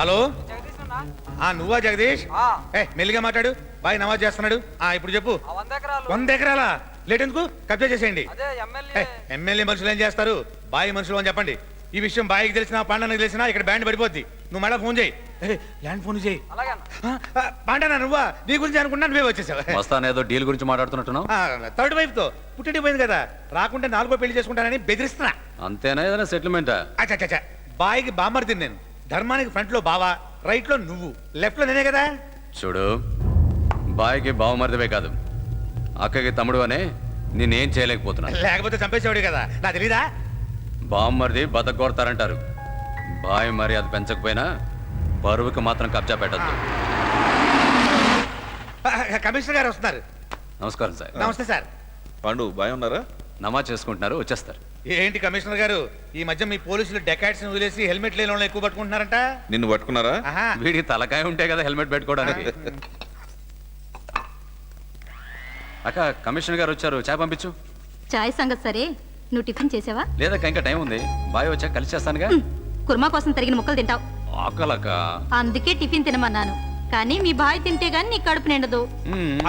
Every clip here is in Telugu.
హలో నువ్వా జగదీష్? మెల్లిగా మాట్లాడు. బాయ్ నమాజ్ చేస్తున్నాడు. ఇప్పుడు చెప్పు. 100 ఎకరాలా? లేట్ ఎందుకు? కబ్జా చేసేయండి. ఎమ్మెల్యే మనుషులు ఏం చేస్తారు? బాయ్ మనుషులు అని చెప్పండి. ఈ విషయం బాయ్కి తెలిసినా పాండనకి తెలిసినా ఇక్కడ బ్యాండ్ పడిపోద్ది. నువ్వు మళ్ళీ ఫోన్ చేయి. ల్యాండ్ ఫోన్ చేయి. పాండనా నువ్వా? నీ గురించి అనుకున్నా నువ్వే వచ్చేసావు. ఏదో డీల్ గురించి మాట్లాడుతున్నట్టున్నావు. థర్డ్ వైఫ్ తో పుట్టింటి పోయింది కదా, రాకుంటే 4వ పెళ్లి చేసుకుంటానని బెదిరిస్తున్నా. అంతేనా? ఏదైనా సెటిల్మెంటా? అచ్చా బాయ్కి బామ్మర్ది నేను. ధర్మానికి ఫ్రంట్ లో బావా, రైట్ లో నువ్వు, లెఫ్ట్ లో నేనే కదా. చూడు, బాయ్కి బావమరిదివే కాదు, అక్కకి తమ్ముడు అనే నేనేం చేయలేకపోతున్నా. లేకపోతే చంపేసేవాడు కదా, నా తెలీదా? బావమరిది బతకొడతారంటారు. బాయ్ మరి అది పెంచకపోయినా బరువుకి మాత్రం కబ్జా పెట్టద్దు. కమిషనర్ గారు వస్తున్నారు. నమస్కారం సార్. నమస్తే సార్. పాండు బాయ్ ఉన్నారా? నమాజ్ చేసుకుంటున్నారు, వచ్చేస్తారు. ఏంటి కమిషనర్ గారు, ఈ మధ్య మీ పోలీసులు డెకాట్స్ వదిలేసి హెల్మెట్ లేని వాళ్ళని ఎక్కువ పట్టుకుంటున్నారంట. నిన్ను పట్టుకున్నారా? వీడికి తలకాయ ఉంటే కదా హెల్మెట్ పెట్టుకోవడానికి. అక్క, కమిషనర్ గారు వచ్చారు, చాయ్ పంపించు. చాయ్ సంగతి సరే, నువ్వు టిఫిన్ చేసావా? లేదక్క, ఇంకా టైం ఉంది. బాయ్ వచ్చాక కలిసి చేస్తానుగా. కుర్మా కోసం తరిగిన ముక్కలు తింటావు. ఆకలక్క. అందుకే టిఫిన్ తినమన్నాను. కానీ మీ బాయ్ తింటే గానీ నీ కడుపు నిండదు.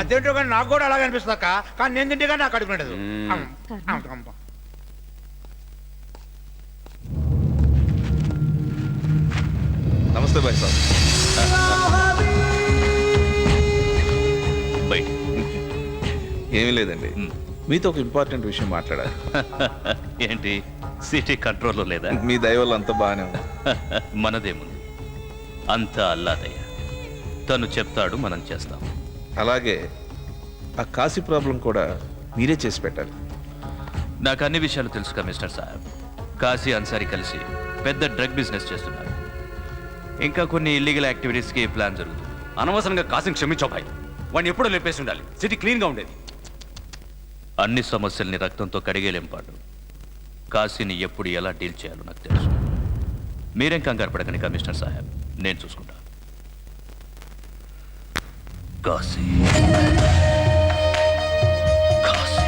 అదేంటో కానీ నాకు కూడా అలాగే అనిపిస్తుంది అక్క. కానీ నేను తింటే కానీ నాకు కడుపు నిండదు. నమస్తే బాయ్ సార్. ఏమీ లేదండి, మీతో ఒక ఇంపార్టెంట్ విషయం మాట్లాడాలి. ఏంటి, సిటీ కంట్రోల్లో లేదా? మీ దయ వల్ల అంతా బాగానే ఉంది. మనదేముంది, అంతా అల్లాదయ్య. తను చెప్తాడు, మనం చేస్తాం. అలాగే ఆ కాశీ ప్రాబ్లం కూడా మీరే చేసి పెట్టాలి. నాకు అన్ని విషయాలు తెలుసు కమిషనర్ సాహెబ్. కాశీ అన్సారీ కలిసి పెద్ద డ్రగ్ బిజినెస్ చేస్తున్నారు. ఇంకా కొన్ని ఇల్లీగల్ యాక్టివిటీస్కి ప్లాన్ జరుగుతుంది. అనవసరంగా కాశీని క్షమించావు భాయ్. వాడిని ఎప్పుడూ లేపేసి ఉండాలి. సిటీ క్లీన్గా ఉండేది. అన్ని సమస్యల్ని రక్తంతో కడిగేలేం పాటు. కాశీని ఎప్పుడు ఎలా డీల్ చేయాలో నాకు తెలుసు. మీరేం కంగారు పడకండి కమిషనర్ సాహెబ్, నేను చూసుకుంటా. కాశీ కాశీ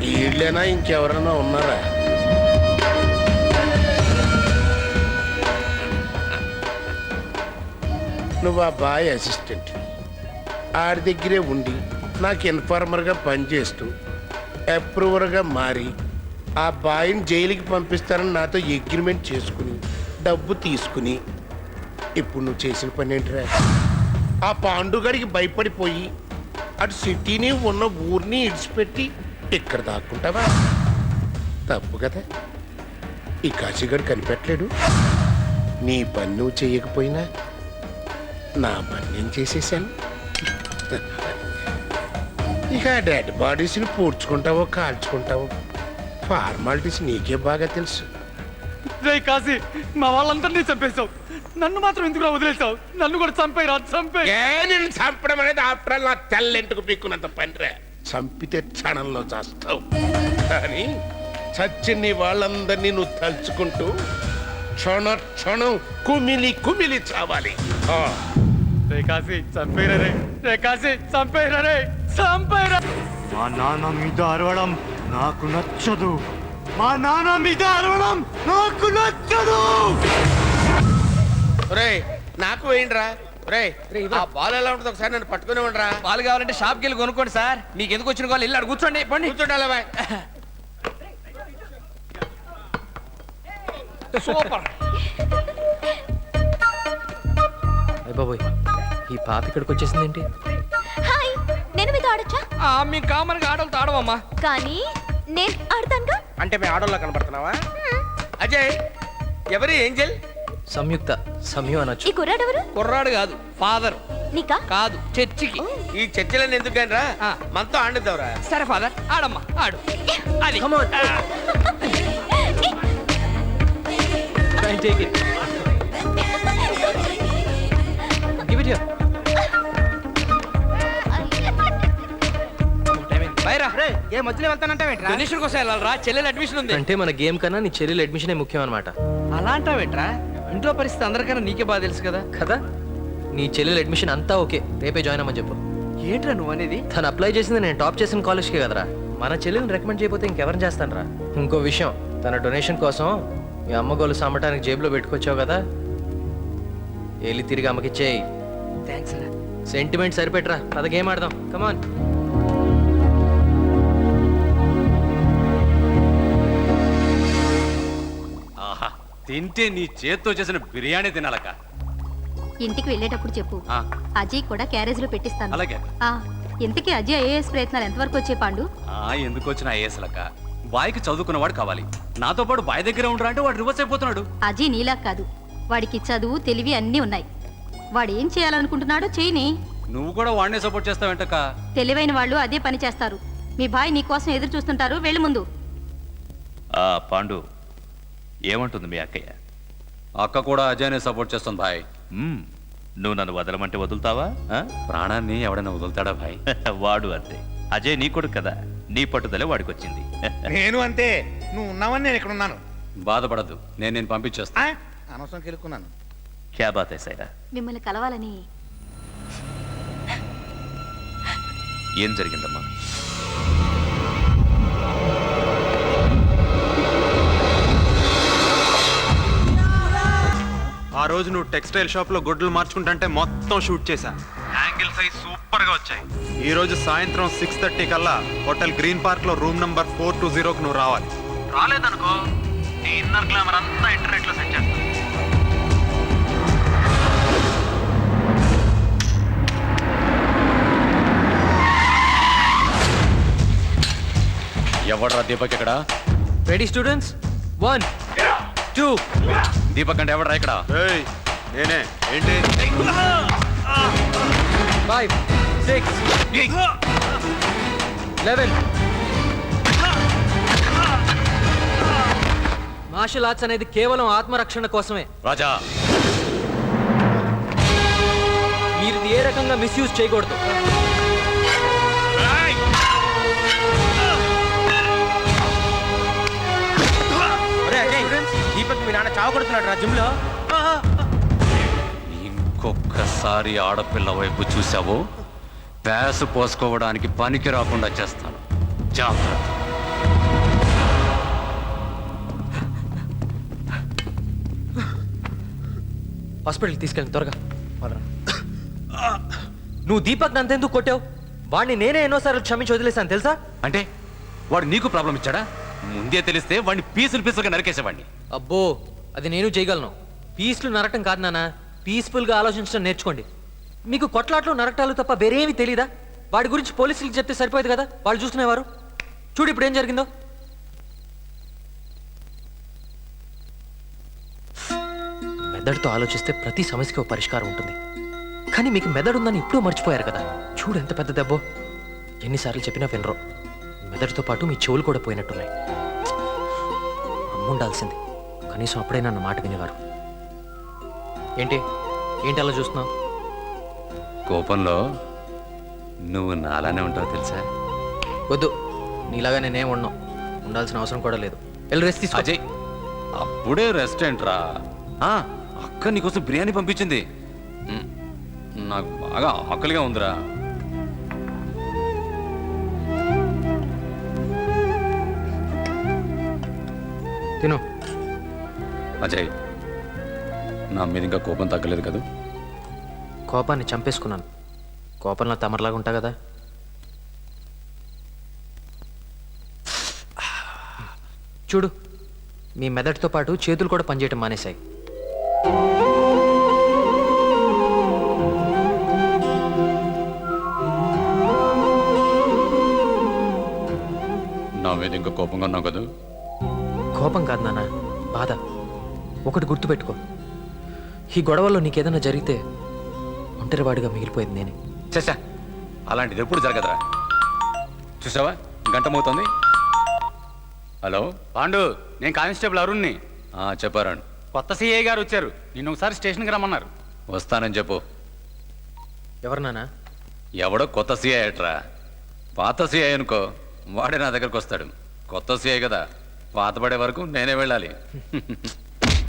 వీళ్ళేనా ఇంకెవరైనా ఉన్నారా? నువ్వు ఆ బాయ్ అసిస్టెంట్, ఆడి దగ్గరే ఉండి నాకు ఇన్ఫార్మర్గా పనిచేస్తూ అప్రూవర్గా మారి ఆ బాయ్ని జైలుకి పంపిస్తానని నాతో అగ్రిమెంట్ చేసుకుని డబ్బు తీసుకుని ఇప్పుడు నువ్వు చేసిన పని ఏంటిరా? ఆ పాండుగాడికి భయపడిపోయి అటు సిటీని ఉన్న ఊరిని ఇడిచిపెట్టి ఇక్కడ దాక్కుంటావా? తప్పు కదా. ఈ కాశీగాడు కనిపెట్టలేడు. నీ పని నువ్వు చేయకపోయినా నా పని నేను చేసేసాను. ఇక డెడ్ బాడీస్ని పూడ్చుకుంటావో కాల్చుకుంటావో ఫార్మాలిటీస్ నీకే బాగా తెలుసు. రే కాశీ, మా వాళ్ళందరినీ చంపేశావు, నన్ను మాత్రం ఎందుకు వదిలేసావు? నన్ను కూడా చంపేరా, చంపే. నేను చంపడం అనేది ఆఫ్టర్ ఆల్ నా తెల్లెంటుకు పీక్కున్నంత పనిరా. చంపితే క్షణంలో చేస్తావు, కానీ చచ్చిన నీ వాళ్ళందరినీ నువ్వు తలుచుకుంటూ క్షణ క్షణం కుమిలి కుమిలి చావాలి. రే కాశీ, చంపేరా రే. రే కాశీ, చంపేరా రే, చంపేరా. మా నాన్న మీద అరవడం నాకు నచ్చదు. మా నాన్న మీద అరవడం నాకు నచ్చదు. నాకు వేయండిరా. ఆ బాల్ ఎలా ఉంటుంది ఒకసారి నన్ను పట్టుకుని ఉండరా. పాలు కావాలంటే షాప్కి వెళ్ళి కొనుక్కోండి సార్. మీకు ఎందుకు వచ్చిన వాళ్ళు ఇల్లు కూర్చోండి. కూర్చోండి బాయ్. సూపర్. అయ్య బాబోయ్, ఈ పాప ఇక్కడికి వచ్చేసింది ఏంటి? హాయ్, నేను మీతో ఆడొచ్చా? మీ కామన్గా ఆడవాళ్ళతో ఆడవమ్మా. కానీ నేను ఆడతానుగా. అంటే మేము ఆడోళ్ళ కనబడుతున్నావా? అజయ్, ఎవరి ఏంజల్? సంయుక్త, సమయం అనొచ్చు. ఈ కుర్రాడెవరు? కుర్రాడు కాదు, ఫాదర్. నీకా? కాదు, చర్చికి. ఈ చర్చలను ఎందుకు కానీ రా, మనతో ఆడిద్దాంరా. సరే ఫాదర్, ఆడమ్మా, ఆడు. అది take it. Give it here. Baira ఏ మధ్యలో వెళ్తానంటావేంట్రా డొనేషన్ కోసం వెళ్ళాలరా చెల్లెలు అడ్మిషన్ ఉంది అంటే మన గేమ్ కన్నా నీ చెల్లెలు అడ్మిషనే ముఖ్యం అనమాట. అలా అంటావేంట్రా ఇంట్లో పరిస్థితి అందరికన్నా నీకే బాగా తెలుసు కదా కదా నీ చెల్లెలు అడ్మిషన్ అంతా ఓకే, రేపే జాయిన్ అవ్వమని చెప్పు. ఏంట్రా నువ్వు అనేది తను అప్లై చేసింది నేను టాప్ చేసిన కాలేజ్కే కదరా. మన చెల్లెల్ని రికమెండ్ చేయకపోతే ఇంకెవరిని చేస్తానరా. ఇంకో విషయం, తన డొనేషన్ కోసం మీ అమ్మ గోలు సామటానికి జేబులో పెట్టుకొచ్చావు కదా, వెళ్ళి తిరిగి అమ్మకిచ్చేయి. థ్యాంక్స్ రా సెంటిమెంట్ సరిపెట్టరా, పద గేమ్ ఆడదాం. కమాన్. ఆహా తింటే నీ చేత్తో చేసిన బిర్యానీ తినాలక్క. ఇంటికి వెళ్ళేటప్పుడు చెప్పు, ఆ. అజయ్ కూడా క్యారేజ్ లో పెట్టిస్తాను. అలాగే. ఆ, ఇంతకీ అజయ్ ఐఏఎస్ ప్రయత్నాలు ఎంతవరకు వచ్చే పాండు? ఎందుకు వచ్చిన ఐఏఎస్లక్క? బాయ్కి చదువుకున్నవాడు కావాలి. నాతో పాటు బాయ్ దగ్గర ఉండరా అంటే వాడు రివర్స్ అయిపోతున్నాడు. అజయ్ నీలా కాదు, వాడికి చదువు తెలివి అన్నీ ఉన్నాయి. వాడు ఏం చేయాలనుకుంటున్నాడో చేయని. నువ్వు కూడా వాడినే సపోర్ట్ చేస్తావేంటక్క? తెలివైన వాళ్ళు అదే పని చేస్తారు. మీ భాయ్ నీ కోసం ఎదురు చూస్తుంటారు, వెళ్ళు ముందు. పాండు ఏమంటుంది మీ అక్కయ్య? అక్క కూడా అజయ్నే సపోర్ట్ చేస్తుంది భాయ్. నువ్వు నన్ను వదలమంటే వదులుతావా? ప్రాణాన్ని ఎవడైనా వదులుతాడా భాయ్? వాడు అంతే. అజయ్ నీ కొడుకు కదా, నీ పట్టుదలే వాడికి వచ్చింది. నేను అంతే. నువ్వు ఉన్నావని నేను ఇక్కడ ఉన్నాను. బాధపడద్దు, నేను పంపించేస్తా. అనవసరం కెలుక్కున్నాను. క్యా బాత్ హై సైరా? మిమ్మల్ని కలవాలని. ఏం జరిగిందమ్మా? ఆ రోజు నువ్వు టెక్స్టైల్ షాప్ లో గుడ్లు మార్చుకుంటుంటే మొత్తం షూట్ చేశా. యాంగిల్ సైజ్ సూపర్ గా వచ్చాయి. ఈ రోజు సాయంత్రం 6:30 కల్లా హోటల్ గ్రీన్ పార్క్ లో రూమ్ నంబర్ 420కు నువ్వు రావాలి. రాలేదనుకో నీ ఇన్నర్ గ్లామర్ అంతా ఇంటర్నెట్ లో సెట్ చేస్తా. ఎవడ్రా దీపక్ ఇక్కడ? Ready students, 1 2. దీపక్ అంటే ఎవడ్రా ఇక్కడ? ఏయ్ నేనే. ఏంటి? 5 6 11. మార్షల్ ఆర్ట్స్ అనేది కేవలం ఆత్మరక్షణ కోసమే. రాజా, మీరు ఇది ఏ రకంగా మిస్యూజ్ చేయకూడదు. దీపక్ మీ నాన్న చావకొడుతున్నాడు రా జిమ్ లో. ఇంకొకసారి ఆడపిల్ల వైపు చూసావో ప్యాసు పోసుకోవడానికి పనికి రాకుండా చేస్తాను. జాగ్రత్త. హాస్పిటల్కి తీసుకెళ్ళి త్వరగా. నువ్వు దీపక్ నంతెందుకు కొట్టావు? వాడిని నేనే ఎన్నోసార్లు క్షమించి వదిలేశాను తెలుసా? అంటే వాడు నీకు ప్రాబ్లం ఇచ్చాడా? ముందే తెలిస్తే వాడిని పీసులుగా నరికేసేవాడిని. అబ్బో, అది నేను చేయగలను. పీస్లు నరకటం కాదు నాన్న, పీస్ఫుల్గా ఆలోచించడం నేర్చుకోండి. మీకు కొట్లాట్లు నరకటాలు తప్ప వేరేమీ తెలీదా? వాడి గురించి పోలీసులకు చెప్తే సరిపోయేది కదా, వాళ్ళు చూసుకునేవారు. చూడు ఇప్పుడు ఏం జరిగిందో. మెదడుతో ఆలోచిస్తే ప్రతి సమస్యకి ఒక పరిష్కారం ఉంటుంది. కానీ మీకు మెదడు ఉందని ఇప్పుడు మర్చిపోయారు కదా. చూడు ఎంత పెద్ద దెబ్బో. ఎన్నిసార్లు చెప్పినా వినరు. మెదడుతో పాటు మీ చెవులు కూడా పోయినట్టున్నాయి. అమ్ముండాల్సింది, కనీసం అప్పుడైనా నా మాట వినేవారు. ఏంటి ఏంటి అలా చూస్తున్నావు? కోపంలో నువ్వు నాలానే ఉంటావు తెలుసా? వద్దు, నీలాగా నేనేం ఉన్నావు. ఉండాల్సిన అవసరం కూడా లేదు. వెళ్ళి రెస్ట్ తీసుకో. అజయ్, అప్పుడే రెస్టారెంట్ రా. అక్క నీకోసం బిర్యానీ పంపించింది. నాకు బాగా ఆకలిగా ఉందిరా. తిను. అజయ్, నా మీద ఇంకా కోపం తగ్గలేదు కదా? కోపాన్ని చంపేసుకున్నాను. కోపంలో తమరలాగా ఉంటా కదా. చూడు, మీ మెదడుతో పాటు చేతులు కూడా పనిచేయటం మానేశాయి. నా మీద ఇంకా కోపంగా ఉన్నావు కదా? కోపం కాదు నాన్న, బాధ. ఒకటి గుర్తుపెట్టుకో, ఈ గొడవల్లో నీకేదైనా జరిగితే ఒంటరివాడిగా మిగిలిపోయింది నేనే. చేసా, అలాంటిది ఎప్పుడు జరగదురా. చూసావా, గంట మోగుతుంది. హలో పాండు, నేను కానిస్టేబుల్ అరుణ్ని. చెప్పారండి. కొత్త సిఐ గారు వచ్చారు నిన్న ఒకసారి స్టేషన్కి రమ్మన్నారు. వస్తానని చెప్పు. ఎవరు నాన్న? ఎవడో కొత్త సీఐ అట్రా. పాత సీఐ అనుకో, వాడే నా దగ్గరకు వస్తాడు. కొత్త సీఐ కదా, పాత పడే వరకు నేనే వెళ్ళాలి.